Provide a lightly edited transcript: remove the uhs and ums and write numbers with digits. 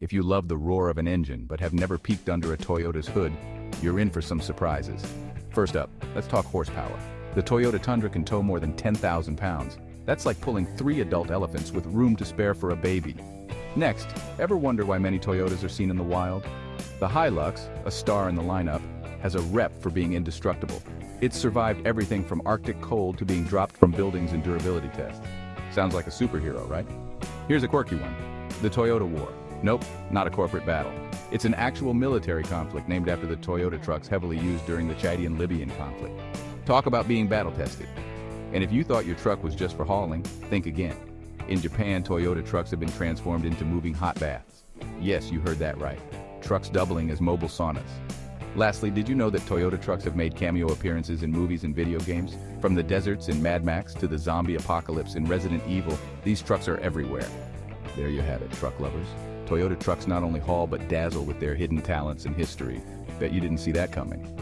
If you love the roar of an engine but have never peeked under a Toyota's hood, you're in for some surprises. First up, let's talk horsepower. The Toyota Tundra can tow more than 10,000 pounds. That's like pulling 3 adult elephants with room to spare for a baby. Next, ever wonder why many Toyotas are seen in the wild? The Hilux, a star in the lineup, has a rep for being indestructible. It's survived everything from Arctic cold to being dropped from buildings in durability tests. Sounds like a superhero, right? Here's a quirky one. The Toyota War. Nope, not a corporate battle. It's an actual military conflict named after the Toyota trucks heavily used during the Chadian-Libyan conflict. Talk about being battle-tested. And if you thought your truck was just for hauling, think again. In Japan, Toyota trucks have been transformed into moving hot baths. Yes, you heard that right. Trucks doubling as mobile saunas. Lastly, did you know that Toyota trucks have made cameo appearances in movies and video games? From the deserts in Mad Max to the zombie apocalypse in Resident Evil, these trucks are everywhere. There you have it, truck lovers. Toyota trucks not only haul but dazzle with their hidden talents and history. Bet you didn't see that coming.